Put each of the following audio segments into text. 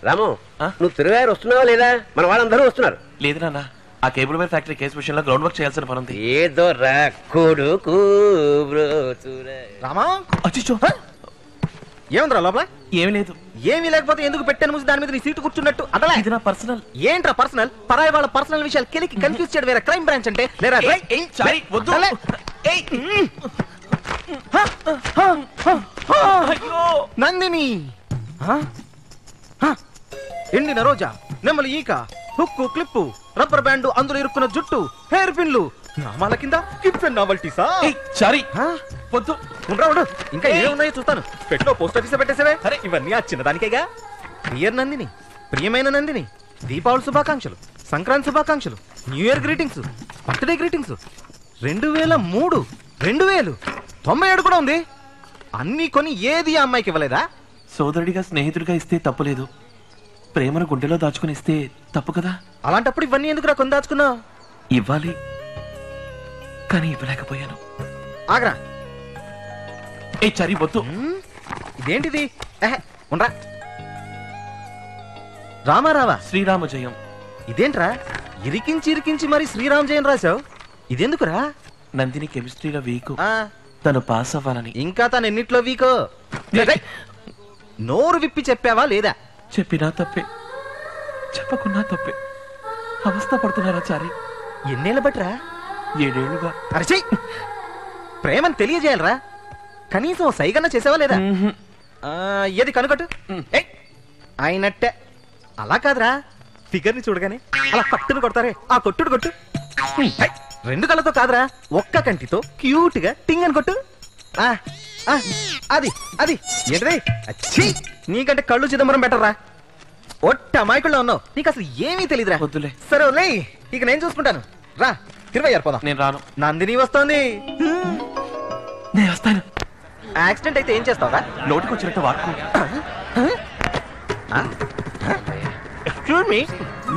రాము, నువ్వు తిరుగారు వస్తున్నావా లేదా? మన వాళ్ళందరూ వస్తున్నారు. లేదు నాన్న, ఆ కేబుల్ వైర్ ఫ్యాక్టరీ కేసు విషయంలో గ్రౌండ్ వర్క్ చేయాల్సిన పని ఉంది. ఏదో కొడుకు రామా, అచ్చిచో ఏముందిరా లోపల? ఏమీ లేదు. ఏమీ లేకపోతే ఎందుకు పెట్టాను మూసి దాని మీద నీ సీటు కూర్చున్నట్టు? అదలా ఇది నా పర్సనల్. ఏంట్రా పర్సనల్? పరాయి వాళ్ళ పర్సనల్ విషయాలు కెలికి కన్ఫ్యూజ్ చేయడం వేరే క్రైమ్ బ్రాంచ్ అంటే లేరా? వద్దు. నందిని, ఎండిన రోజా, నెమ్మలి ఈక, హుక్కు క్లిప్పు, రబ్బర్ బ్యాండ్, అందులో ఇరుక్కున్న జుట్టు, హెయిర్ పిన్లు, నామాల కింద కిప్పెన్ నావల్టీసా? చారి వద్దు. ఉండు, ఇంకా ఏమున్నాయో చూస్తాను. పెట్టిలో పోస్ట్ ఆఫీస్ పెట్టేసేవే. ఇవన్నీ ఆ చిన్నదానికేగా. డియర్ నందిని, ప్రియమైన నందిని, దీపావళి శుభాకాంక్షలు, సంక్రాంతి శుభాకాంక్షలు, new year greetings, birthday greetings. 2003, 2097 కూడా ఉంది. అన్ని కొని ఏది ఆ అమ్మాయికి ఇవ్వలేదా? సోదరుడిగా స్నేహితుడిగా ఇస్తే తప్పులేదు, ప్రేమను గుండెలో దాచుకుని ఇస్తే తప్పు కదా. అలాంటప్పుడు ఇవన్నీ ఎందుకురా కొని దాచుకున్నావు? ఇవ్వాలి, కానీ ఇవ్వలేకపోయాను. ఆగ్రా. చరి వద్దు. ఇదేంటిది? ఉండరా. రామారావా? శ్రీరామ జయం. ఇదేంట్రా ఇరికించి ఇరికించి మరి శ్రీరామ్ జయం రాశావు? ఇదెందుకురా? నందిని కెమిస్ట్రీలో వీకు, తను పాస్ అవ్వాలని. ఇంకా తను ఎన్నిట్లో వీకో? నోరు విప్పి చెప్పావా లేదా? చెప్పినా తప్పే, చెప్పకున్నా తప్పే. అవస్థ పడుతున్నారా చారి? ఎన్నేళ్ళ బట్రా? 7 ఏళ్లుగా. అరచే, ప్రేమను తెలియజేయాలరా. కనీసం సైగన్న చేసావా లేదా? ఏది కనుకట్టు. అయినట్టే. అలా కాదురా, ఫిగర్ ని చూడగానే అలా కట్టును కొడతారే, ఆ కొట్టుడు కొట్టు. 2 కళ్ళతో కాదురా, ఒక్క కంటితో క్యూట్ గా టింగ్ అని కొట్టు. అది అది ఏంటది? అచ్చి, నీకంటే కళ్ళు చిదంబరం బెటర్ రా. ఒట్ట అమాయకుల్లో ఉన్నావు, నీకు అసలు ఏమీ తెలీదురా. వద్దులే. సరే లే, ఇక నేను చూసుకుంటాను. రా, 20 పోదాం. నేను రాను. నందిని వస్తోంది. నేను వస్తాను. యాక్సిడెంట్ అయితే ఏం చేస్తావా? నోటికి వచ్చినట్టు వాడుకో. ఎక్స్క్యూజ్ మీ,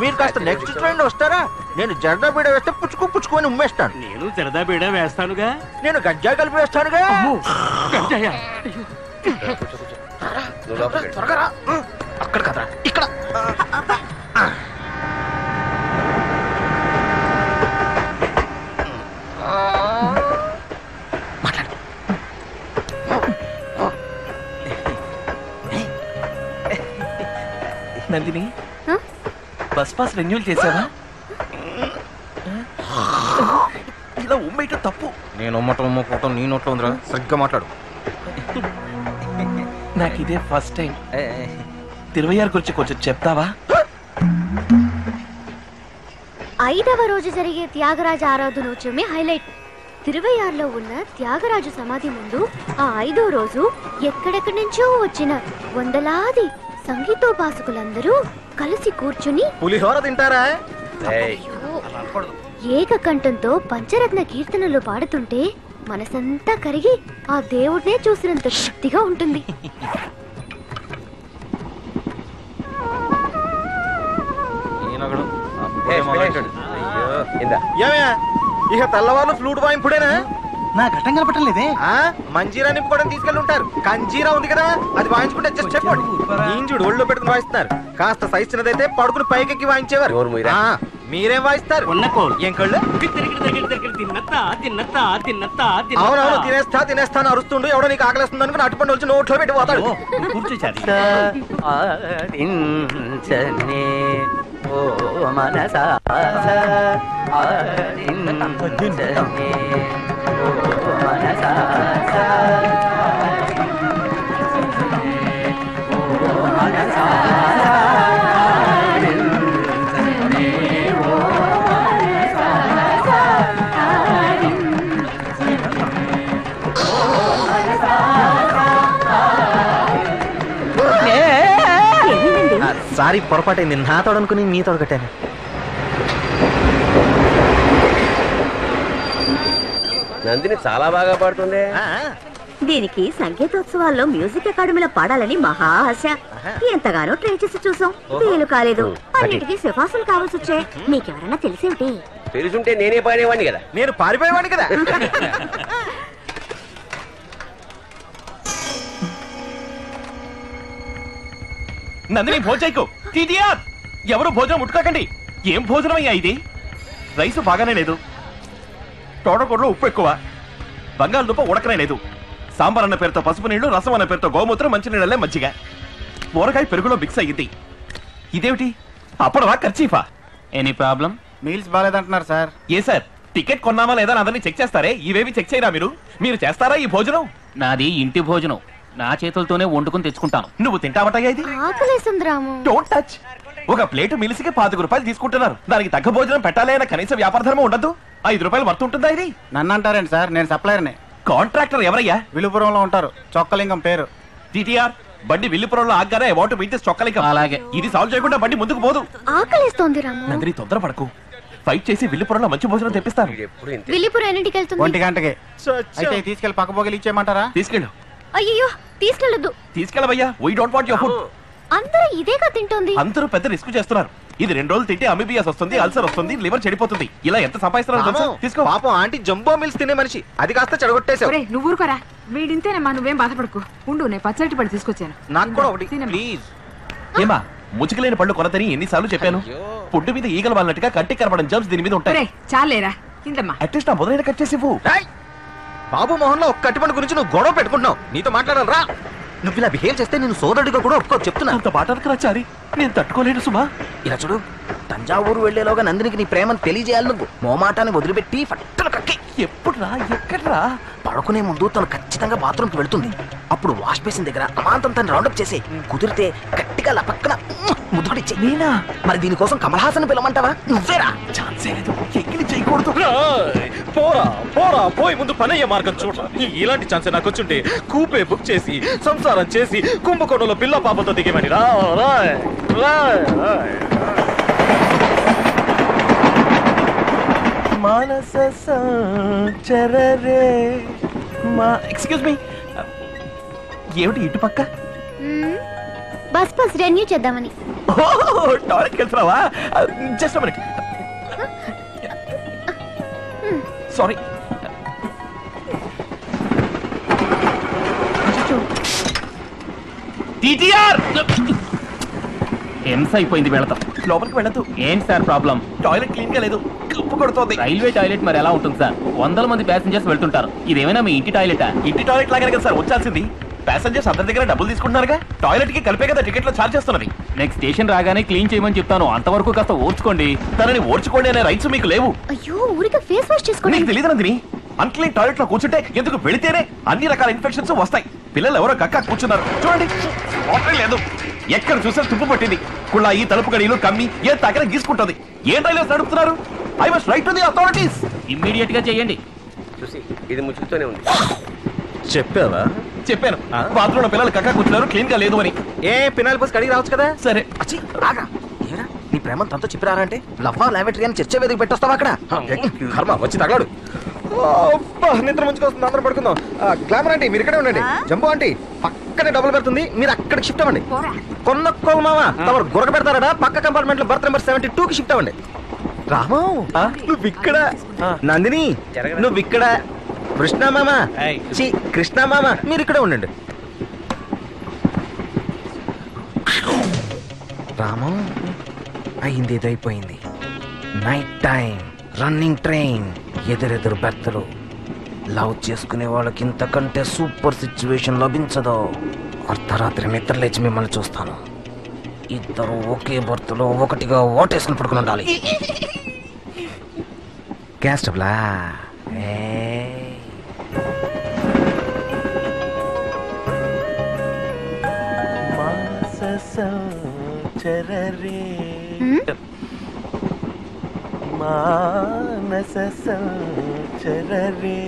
మీరు కాస్త నెక్స్ట్ ట్రైన్ వస్తారా? నేను జర్దా బీడ వేస్తే పుచ్చుకొని ఉమ్మేస్తాను. నేను జరదా బీడ వేస్తానుగా. నేను గంజా కలిపి వేస్తానుగా. త్వరగా రా. అక్కడ కదరా, ఇక్కడ. నందిని, బస్ పాస్ రెన్యూల్ చేసావా? ఇలా ఉమ్మేయటం తప్పు. నేను ఉమ్మటం ఉమ్మకోవటం నీ నోట్లో ఉందిరా, సరిగ్గా మాట్లాడు. నాకు ఇదే ఫస్ట్ టైం. 26 గురించి కొంచెం చెప్తావా? 5వ రోజు జరిగే త్యాగరాజ ఆరాధనోత్సవమే హైలైట్. 26లో ఉన్న త్యాగరాజు సమాధి ముందు ఆ 5వ రోజు ఎక్కడెక్కడి నుంచో వచ్చిన వందలాది సంగీతోపాసకులందరూ కలిసి కూర్చుని పులిహోర తింటారా? ఏకకంఠంతో పంచరత్న కీర్తనలు పాడుతుంటే మనసంతా కరిగి ఆ దేవుడినే చూసినంత శక్తిగా ఉంటుంది. ఇక తెల్లవాళ్ళు ఫ్లూట్ వాయింపుడేనా? నా ఘట్టం కనపడటం లేదే. మంజీరా నింపుకోవడం తీసుకెళ్ళి ఉంటారు. కంజీరా ఉంది కదా, అది వాయించుకుంటే జస్ట్ చెప్పండి. ఇంజుడు ఒళ్ళో పెట్టుకుని వాయిస్తున్నారు. కాస్త సైజ్ చిన్నదైతే పడుకుని పైకెక్కి వాయించేవారు. మీరేం వాయిస్తారు? ఏం కళ్ళు? అవునవును, తినేస్తాను అరుస్తుండు. ఎవడో నీకు ఆకలిస్తుంది అనుకుని అటుపండి వచ్చి నోట్లో పెట్టి పోతాడు. కూర్చోచాలి. సారీ, పొరపాటైంది. నా తోడనుకుని మీ తోడు కట్టాను. నందిని చాలా బాగా పాడుతుంది. దీనికి సంగీతోత్సవాల్లో మ్యూజిక్ అకాడమీలో పాడాలని మహా ఆశ. ఎంతగానో ట్రై చేసి చూసాం, వీలు కాలేదు. అన్నిటికీ సిఫార్సులు కావాల్సి వచ్చాయి. మీకెవరన్నా తెలిసేమిటి? తెలుసుంటే నేనే పాడేవాడిని కదా. నేను పారిపోయేవాడిని కదా. నందిని భోజైకు టీటీఆర్ ఎవరు భోజనం ముట్టుకోకండి. ఏం భోజనం అయ్యా ఇది? రైసు బాగానే లేదు, తోటకూరలో ఉప్పు ఎక్కువ, బంగాళదుంప ఉడకనే లేదు, సాంబార్ అన్న పేరుతో పసుపు నీళ్లు, రసం అన్న పేరుతో గోమూత్రం, మంచినీళ్ళే మజ్జిగ, ఊరగాయ పెరుగులో మిక్స్ అయ్యింది. ఇదేమిటి? అప్పడవా ఖర్చీఫా? Any problem? మీల్స్ బాగాలేదంటున్నారు సార్. ఏ సార్, టికెట్ కొన్నామా లేదా అదని చెక్ చేస్తారే, ఇవేవి చెక్ చేయరా మీరు చేస్తారా ఈ భోజనం? నాది ఇంటి భోజనం, నా చేతులతోనే వండుకుని తెచ్చుకుంటాను. నువ్వు తింటావటయ్యా ఇది? ఆకలేస్తుంది రాము. Don't touch. ఒక ప్లేటు మిలిసికి 25 రూపాయలు తీసుకుంటున్నారు. దానికి తగ్గ భోజనం పెట్టాలి అన్న కనీస వ్యాపార ధర్మం ఉండదు. 5 రూపాయలు వర్త్ ఉంటుందా ఇది? నన్ను అంటారండి సార్, నేను సప్లయర్ని. కాంట్రాక్టర్ ఎవరయ్యా? విలుపురంలో ఉంటారు, చొక్కలింగం పేరు. టీటీఆర్ బండి విల్లుపురంలో ఆగ్గారా అబౌట్ మీట్ చొక్కలిక. అలాగే. ఇది సాల్వ్ చేయకుండా బండి ముందుకు పోదు. ఆకలేస్తోంది రాము. నందిని తొందరపడకు, ఫైట్ చేసి విల్లుపురంలో మంచి భోజనం తెప్పిస్తాను. ఎప్పుడు ఇంతే. విల్లిపురం ఎన్నింటికి 1 వెళ్తుంది? గంటకి. అయితే తీసుకెళ్లి పక్క పోగలి ఇచ్చేయమంటారా? తీసుకెళ్ళు. అయ్యో తీసుకెళ్ళొద్దు. తీసుకెళ్ళవయ్యా, we don't want your food. అందరూ ఇదేగా తింటోంది. అందరూ పెద్ద రిస్క్ చేస్తున్నారు. ఇది 2 రోజులు తింటే అమీబియాస్ వస్తుంది, అల్సర్ వస్తుంది, లివర్ చెడిపోతుంది. ఇలా ఎంత సంపాదిస్తున్నారు తెలుసా? తీసుకో. పాపం ఆంటీ జంబో మిల్స్ తినే మనిషి, అది కాస్త చెడగొట్టేశావు. ఒరేయ్, నువ్వు ఊరుకోరా. వీడింతేనమ్మా, నువ్వేం బాధపడకు. ఉండు, నేను పచ్చడి పడి తీసుకొచ్చాను. నాకు కూడా ఒకటి తినమ్మా. ప్లీజ్. ఏమా ముచ్చుకులేని పళ్ళు కొనతని ఎన్నిసార్లు చెప్పాను? పుడ్డు మీద ఈగలు వాళ్ళనట్టుగా కంటికి కనబడిన జర్మ్స్ దీని మీద ఉంటాయి. ఒరేయ్, చాలేరా ఇందమ్మా. అట్లీస్ట్ నా మొదలైన కట్ చేసి ఇవ్వు. ఏయ్! బాబు మోహన్ లో ఒక్క అటిపండు గురించి నువ్వు గొడవ పెట్టుకుంటున్నావు. నీతో మాట్లాడాలి రా. నువ్వు ఇలా బిహేవ్ చేస్తే నేను సోదరుడిగా కూడా ఒప్పుకో చెప్తున్నా. అంత బాటకు చారి నేను తట్టుకోలేను సుమా. ఇలా చూడు, తంజావూరు వెళ్లేలోగా నందినికి నీ ప్రేమను తెలియజేయాలి. నువ్వు మోమాటాన్ని వదిలిపెట్టి ఫట్టున కక్కి ఎప్పుడురా ఎక్కడ్రా? పడుకునే ముందు తను ఖచ్చితంగా బాత్రూమ్ కి వెళ్తుంది. అప్పుడు వాష్ బేసిన్ దగ్గర అమాంతం తను రౌండప్ చేసి కుదిరితే గట్టిగా లపక్కన ముద్దుకుడిచ్చే. నేనా? మరి దీనికోసం కమల్ హాసన్ పిలవమంటావా? నువ్వేరా? ఛాన్సే లేదు, ఎక్కిలి చేయకూడదు. పోరా పోరా పోయి ముందు పనయ్యే మార్గం చూడరా. ఇలాంటి ఛాన్స్ నాకు వచ్చుంటే కూపే బుక్ చేసి సంసారం చేసి కుంభకోణంలో పిల్ల పాపతో దిగేమని రా. మానస సంచరరే మా ఎక్స్క్యూజ్ మీ, ఏమిటి ఇటు పక్క? బస్ రెన్యూ చేద్దామని. టాయిలెట్కి వెళ్తున్నావా? Just minute. సారీ. టీటీఆర్ హింస అయిపోయింది, వెళతాం. లోపలికి వెళ్ళదు. ఏంటి సార్ ప్రాబ్లం? టాయిలెట్ క్లీన్ గా లేదు, కప్పు కొడుతోంది. రైల్వే టాయిలెట్ మరి ఎలా ఉంటుంది సార్? 100 మంది ప్యాసింజర్స్ వెళ్తుంటారు. ఇదేమైనా మీ ఇంటి టాయిలెటా? ఇంటి టాయిలెట్ లాగానే కదా సార్ వచ్చాల్సింది. ప్యాసింజర్స్ అందరి దగ్గర డబ్బులు తీసుకుంటున్నారుగా, టాయిలెట్ కి కలిపే కదా టికెట్ లో ఛార్జ్ చేస్తున్నది. నెక్స్ట్ స్టేషన్ రాగానే క్లీన్ చేయమని చెప్తాను, అంతవరకు కాస్త ఓర్చుకోండి. తనని ఓర్చుకోండి అనే రైట్స్ మీకు లేవు. అయ్యో ఊరికే ఫేస్ వాష్ చేసుకోండి. నీకు తెలియదు నందిని, అన్క్లీన్ టాయిలెట్ లో కూర్చుంటే ఎందుకు వెళితేనే అన్ని రకాల ఇన్ఫెక్షన్స్ వస్తాయి. పిల్లలు ఎవరో కక్క కూర్చున్నారు చూడండి, వాటర్ లేదు. ఎక్కడ చూసినా తుప్పు పట్టింది. కుళ్ళాయి, తలుపు గడియలు కమ్మి ఏ తగ్గర గీసుకుంటుంది. ఏ రైల్వేస్ నడుపుతున్నారు? I must right to the authorities. Immediate గా చేయండి. చూసి ఇది ముచ్చుకుతూనే ఉంది. చెప్పావా? చెప్పాను, బాత్రూమ్ లో పిల్లలు కక్క కూర్చున్నారు, క్లీన్ గా లేదు అని. ఏ పినాలి పోసి కడిగి రావచ్చు కదా. సరే అచ్చి రాగా. ఏరా నీ ప్రేమ తనతో చెప్పిరారంటే లవ్వా లావెటరీ అని చర్చ వేదిక పెట్టొస్తావా అక్కడ? కర్మ వచ్చి తగలడు. నిద్ర ముంచుకొస్తుంది, అందరం పడుకుందాం. గ్లామర్ ఆంటీ మీరు ఇక్కడే ఉండండి. జంబో ఆంటీ పక్కనే డబుల్ పెడుతుంది, మీరు అక్కడికి షిఫ్ట్ అవ్వండి. కొన్న మావా తమరు గురక పెడతారట. పక్క కంపార్ట్మెంట్ లో బర్త్ నెంబర్ 72 కి షిఫ్ట్ అవ్వండి. రాము నువ్వు ఇక్కడ, నందిని నువ్వు ఇక్కడ, కృష్ణ మామ చి కృష్ణ మామ మీరు ఇక్కడే ఉండండి. రాము అయింది ఇదైపోయింది. నైట్ టైం రన్నింగ్ ట్రైన్, ఎదురెదురు బెర్తలు. లవ్ చేసుకునే వాళ్ళకి ఇంతకంటే సూపర్ సిచ్యువేషన్ లభించదు. అర్ధరాత్రి నిద్ర లేచి మిమ్మల్ని చూస్తాను. ఇద్దరు ఒకే బర్త్లో ఒకటిగా ఓటేసుకుని పడుకుని ఉండాలి. గ్యాస్ స్టవ్లా? మానస సంచరరే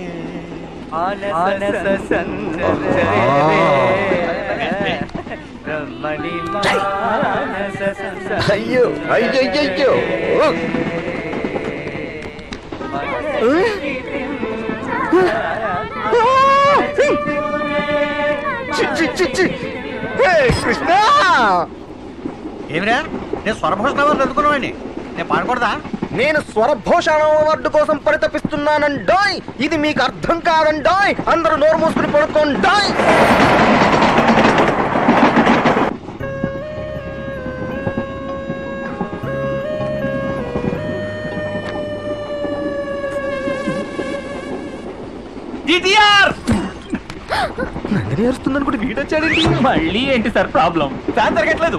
అయ్యో అయ్యో కృష్ణ ఏమిరా, నేను స్వరభోషణ అవార్డు అందుకున్నావండి, నేను పాడకూడదా? నేను స్వరభూషణ అవార్డు కోసం పరితపిస్తున్నానండోయ్. ఇది మీకు అర్థం కాదండోయ్. అందరూ నోరు మూసుకుని పడుకోండోయ్. టీటీఆర్ నందిని ఏడుస్తుందని కూడా వీడొచ్చాడేంటి? మళ్ళీ ఏంటి సార్ ప్రాబ్లం? ఫ్యాన్ తిరగట్లేదు.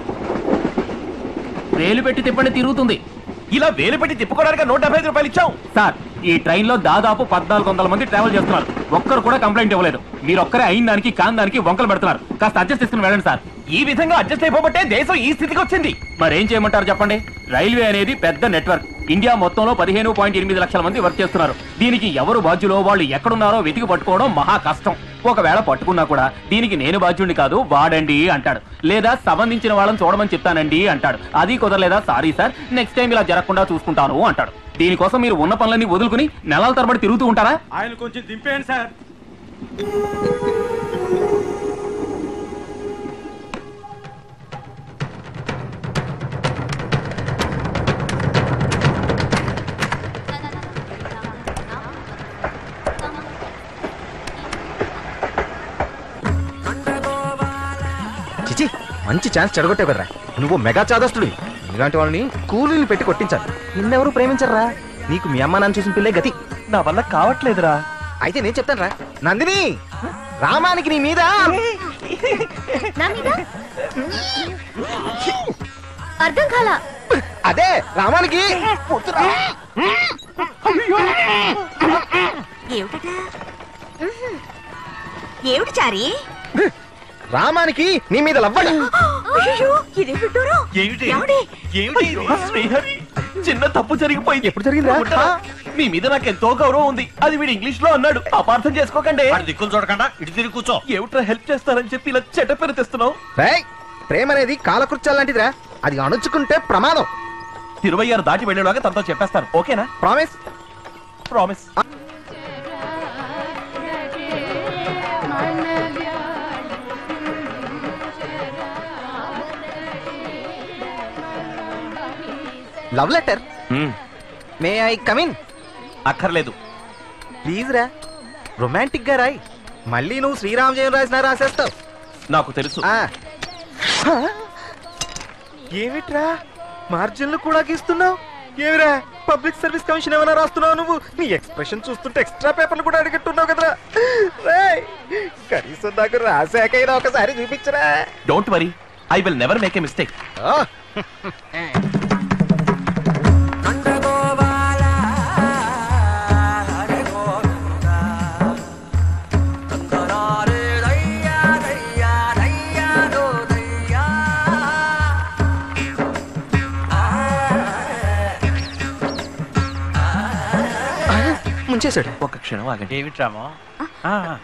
వేలు పెట్టి తిప్పండి తిరుగుతుంది. ఇలా వేలు పెట్టి తిప్పుకోవడానికి 175 రూపాయలు ఇచ్చాం సార్ ఈ ట్రైన్ లో దాదాపు 1400 మంది ట్రావెల్ చేస్తున్నారు. ఒక్కరు కూడా కంప్లైంట్ ఇవ్వలేదు. మీరు ఒక్కరే అయిన దానికి కాని దానికి వంకలు పెడుతున్నారు. కాస్త అడ్జస్ట్ చేసుకుని వెళ్ళండి సార్. ఈ విధంగా అడ్జస్ట్ అయిపోబట్టే దేశం ఈ స్థితికి వచ్చింది. మరేం చేయమంటారు చెప్పండి? రైల్వే అనేది పెద్ద నెట్వర్క్. ఇండియా మొత్తంలో 15.8 లక్షల మంది వర్క్ చేస్తున్నారు. దీనికి ఎవరు బాధ్యులో వాళ్ళు ఎక్కడున్నారో వెతికి పట్టుకోవడం మహా కష్టం. ఒకవేళ పట్టుకున్నా కూడా దీనికి నేను బాధ్యుడిని కాదు వాడండి అంటాడు, లేదా సంబంధించిన వాళ్ళని చూడమని చెప్తానండి అంటాడు. అది కుదరలేదా సారీ సార్ నెక్స్ట్ టైం ఇలా జరగకుండా చూసుకుంటాను అంటాడు. దీనికోసం మీరు ఉన్న పనులన్నీ వదులుకుని నెలల తరబడి తిరుగుతూ ఉంటారా? ఆయన కొంచెం దింపేయండి సార్. చిచి, మంచి ఛాన్స్ చెడగొట్టావు కదరా. నువ్వు మెగా చాదస్తుడివి. ఇలాంటి వాళ్ళని కూలీని పెట్టి కొట్టించాలి. నిన్నెవరు ప్రేమించరా? నీకు మీ అమ్మ నాన్న చూసిన పిల్లే గతి. నా వల్ల కావట్లేదురా. అయితే నేను చెప్తాను రా. నందిని, రామానికి నీ మీద నా మీద అర్థం కాలా. అదే రామానికి ఏమిటి చారి? రామానికి నీ మీద లవ్వడు. శ్రీహరి, చిన్న తప్పు జరిగిపోయింది. ఎప్పుడు జరిగిందిరా? మీ మీద నాకు ఎంతో గౌరవం ఉంది. అది వీడు ఇంగ్లీష్ లో అన్నాడు. అపార్థం చేసుకోకండి. దిక్కులు చూడకుండా ఇటు తిరిగి కూర్చో. ఏమిట్రా హెల్ప్ చేస్తారని చెప్పి ఇలా చెడ్డ పేరు తెస్తున్నావు? రేయ్, ప్రేమ అనేది కాలకృత్యాలు లాంటిదిరా. అది అణుచుకుంటే ప్రమాదం. తిరువయ్యారు దాటి వెళ్ళేలాగా తనతో చెప్పేస్తాను. ఓకేనా? Promise. Promise. Love letter. May I come in? అక్కర్లేదు. ప్లీజ్ రా, రొమాంటిక్ గా రాయి. మళ్ళీ నువ్వు శ్రీరామ్ జయం రాసినా రాసేస్తావు. నాకు తెలుసు. ఏమిట్రా మార్జిన్లు కూడా గీస్తున్నావు? ఏమిరా పబ్లిక్ సర్వీస్ కమిషన్ ఏమైనా రాస్తున్నావు నువ్వు? నీ ఎక్స్ప్రెషన్ చూస్తుంటే ఎక్స్ట్రా పేపర్లు కూడా అడిగట్టున్నావు కదరా. కనీసం నాకు రాసాకైనా ఒకసారి చూపించరా. Don't worry, I will never make a mistake. ముంచేశాడు. ఒక క్షణం ఆగండి. ఏమిట్రామో?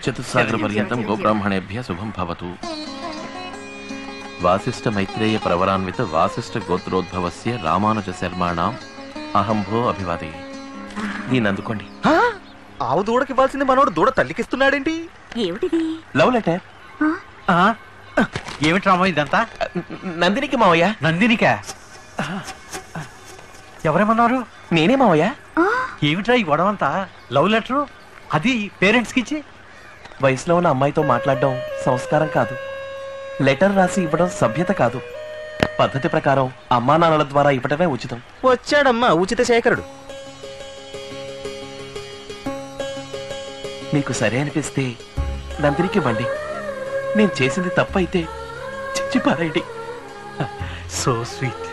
చతుస్సాగర పర్యంతం గోబ్రాహ్మణేభ్య శుభం భవతు. వాసిష్ఠ మైత్రేయ ప్రవరాన్విత వాసిష్ఠ గోత్రోద్భవస్య రామానుజ శర్మాణం అహంభో అభివాదే. దీన్ని అందుకోండి. ఆవు దూడకి ఇవ్వాల్సింది మనోడు దూడ తల్లికిస్తున్నాడేంటి? ఏమిటిది? Love letter. ఏమిట్రామో ఇదంతా? నందినికి మావయ్య. నందినికా? ఎవరేమన్నారు? నేనే మావయ్య. ఏమిట్రా ఈ గొడవంతా? లవ్ లెటరు, అది పేరెంట్స్కి ఇచ్చి? వయసులో ఉన్న అమ్మాయితో మాట్లాడడం సంస్కారం కాదు. లెటర్ రాసి ఇవ్వడం సభ్యత కాదు. పద్ధతి ప్రకారం అమ్మా నాన్నల ద్వారా ఇవ్వటమే ఉచితం. వచ్చాడమ్మా ఉచిత శేఖరుడు. మీకు సరే అనిపిస్తే నందినికి ఇవ్వండి. నేను చేసింది తప్పైతే చిచ్చిపారేయండి. So sweet.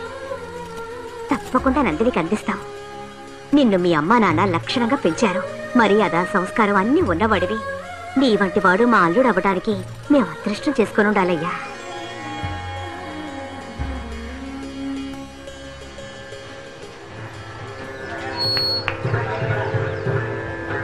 తప్పకుండా నందినికి అందిస్తాం. నిన్ను మీ అమ్మా నాన్న లక్షణంగా పెంచారు. మర్యాద సంస్కారం అన్ని ఉన్నవాడివి. నీ వంటి వాడు మా అల్లుడు అవ్వడానికి మేము అదృష్టం చేసుకుని ఉండాలయ్యా.